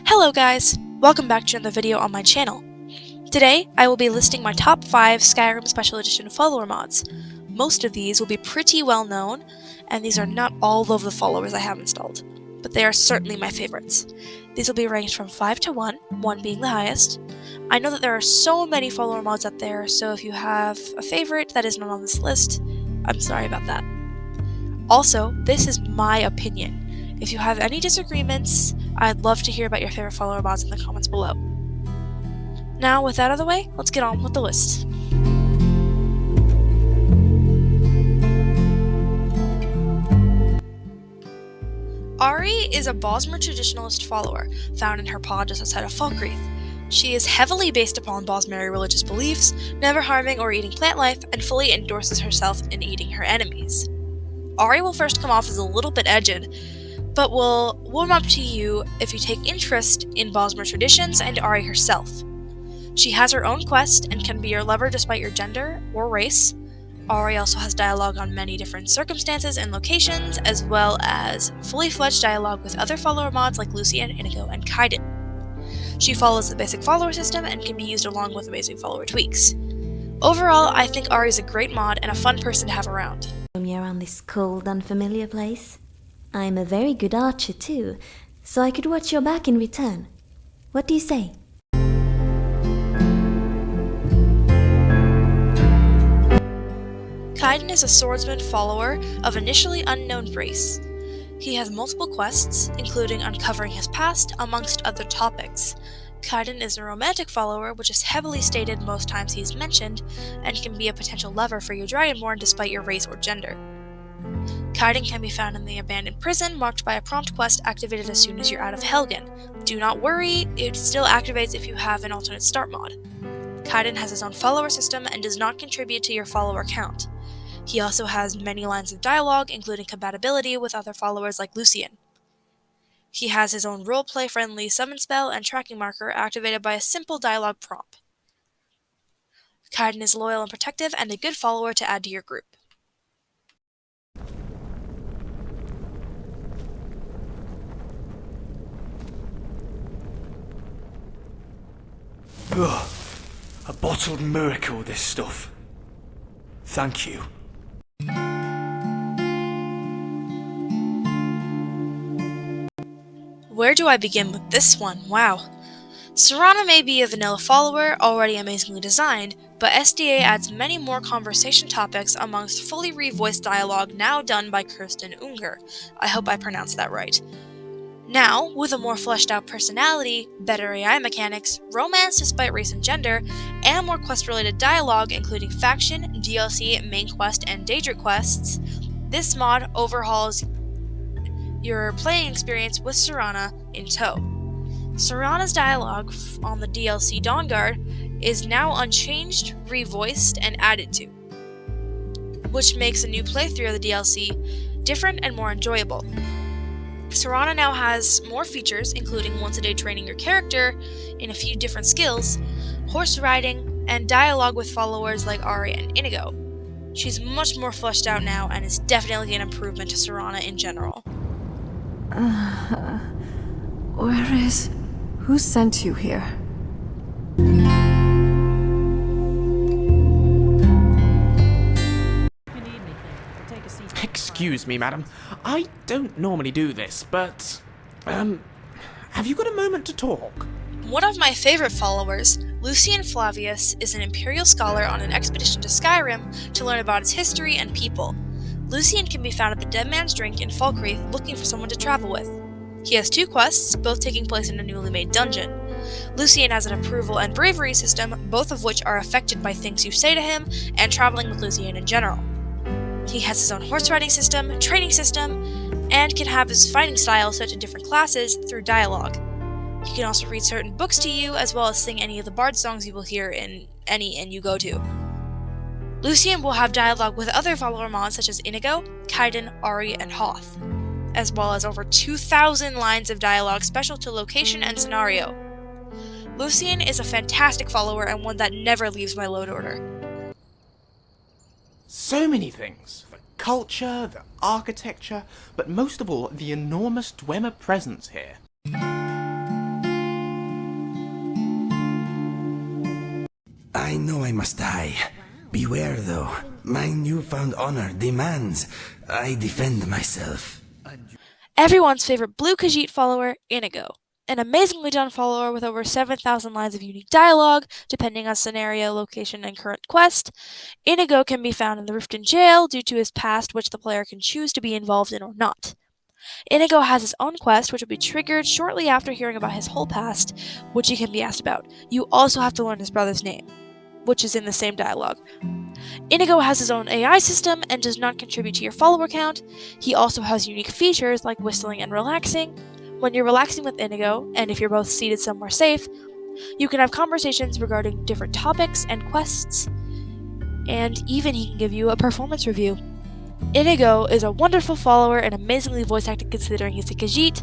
Hello guys! Welcome back to another video on my channel. Today, I will be listing my top 5 Skyrim Special Edition follower mods. Most of these will be pretty well known, and these are not all of the followers I have installed, but they are certainly my favorites. These will be ranked from 5 to 1, 1 being the highest. I know that there are so many follower mods out there, so if you have a favorite that is not on this list, I'm sorry about that. Also, this is my opinion. If you have any disagreements, I'd love to hear about your favorite follower mods in the comments below. Now, with that out of the way, let's get on with the list. Ari is a Bosmer traditionalist follower, found in her pod just outside of Falkreath. She is heavily based upon Bosmeri religious beliefs, never harming or eating plant life, and fully endorses herself in eating her enemies. Ari will first come off as a little bit edged, but will warm up to you if you take interest in Bosmer traditions and Ari herself. She has her own quest and can be your lover despite your gender or race. Ari also has dialogue on many different circumstances and locations, as well as fully fledged dialogue with other follower mods like Lucian, Inigo, and Kaiden. She follows the basic follower system and can be used along with amazing follower tweaks. Overall, I think Ari is a great mod and a fun person to have around. Me around this cold, unfamiliar place. I'm a very good archer too, so I could watch your back in return. What do you say? Kaiden is a swordsman follower of initially unknown race. He has multiple quests, including uncovering his past, amongst other topics. Kaiden is a romantic follower, which is heavily stated most times he's mentioned, and can be a potential lover for your Dragonborn despite your race or gender. Kaiden can be found in the abandoned prison, marked by a prompt quest activated as soon as you're out of Helgen. Do not worry, it still activates if you have an alternate start mod. Kaiden has his own follower system and does not contribute to your follower count. He also has many lines of dialogue, including compatibility with other followers like Lucian. He has his own roleplay-friendly summon spell and tracking marker activated by a simple dialogue prompt. Kaiden is loyal and protective and a good follower to add to your group. Ugh, a bottled miracle, this stuff. Thank you. Where do I begin with this one? Wow. Serana may be a vanilla follower, already amazingly designed, but SDA adds many more conversation topics amongst fully revoiced dialogue now done by Kirsten Unger. I hope I pronounced that right. Now, with a more fleshed out personality, better AI mechanics, romance despite race and gender, and more quest-related dialogue including faction, DLC, main quest, and Daedric quests, this mod overhauls your playing experience with Serana in tow. Serana's dialogue on the DLC Dawnguard is now unchanged, revoiced, and added to, which makes a new playthrough of the DLC different and more enjoyable. Serana now has more features, including once-a-day training your character in a few different skills, horse riding, and dialogue with followers like Ari and Inigo. She's much more fleshed out now and is definitely an improvement to Serana in general. Who sent you here? Excuse me, madam. I don't normally do this, but, have you got a moment to talk? One of my favorite followers, Lucian Flavius, is an Imperial scholar on an expedition to Skyrim to learn about its history and people. Lucian can be found at the Dead Man's Drink in Falkreath looking for someone to travel with. He has 2 quests, both taking place in a newly made dungeon. Lucian has an approval and bravery system, both of which are affected by things you say to him, and traveling with Lucian in general. He has his own horse riding system, training system, and can have his fighting style set to different classes through dialogue. He can also read certain books to you, as well as sing any of the bard songs you will hear in any inn you go to. Lucian will have dialogue with other follower mods such as Inigo, Kaiden, Ari, and Hoth, as well as over 2,000 lines of dialogue special to location and scenario. Lucian is a fantastic follower and one that never leaves my load order. So many things. The culture, the architecture, but most of all, the enormous Dwemer presence here. I know I must die. Beware, though. My newfound honor demands I defend myself. Everyone's favorite Blue Khajiit follower, Inigo. An amazingly done follower with over 7,000 lines of unique dialogue, depending on scenario, location, and current quest. Inigo can be found in the Riften jail due to his past, which the player can choose to be involved in or not. Inigo has his own quest, which will be triggered shortly after hearing about his whole past, which he can be asked about. You also have to learn his brother's name, which is in the same dialogue. Inigo has his own AI system and does not contribute to your follower count. He also has unique features like whistling and relaxing. When you're relaxing with Inigo, and if you're both seated somewhere safe, you can have conversations regarding different topics and quests, and even he can give you a performance review. Inigo is a wonderful follower and amazingly voice acted considering he's a Khajiit.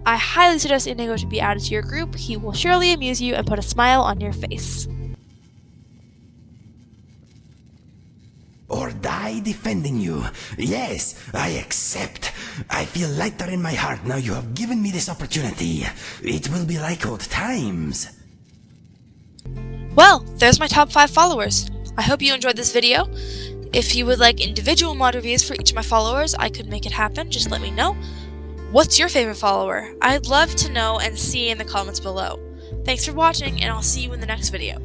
I highly suggest Inigo should be added to your group. He will surely amuse you and put a smile on your face. Or die defending you. Yes, I accept. I feel lighter in my heart now you have given me this opportunity. It will be like old times. Well, there's my top 5 followers. I hope you enjoyed this video. If you would like individual mod reviews for each of my followers, I could make it happen. Just let me know. What's your favorite follower? I'd love to know and see in the comments below. Thanks for watching, and I'll see you in the next video.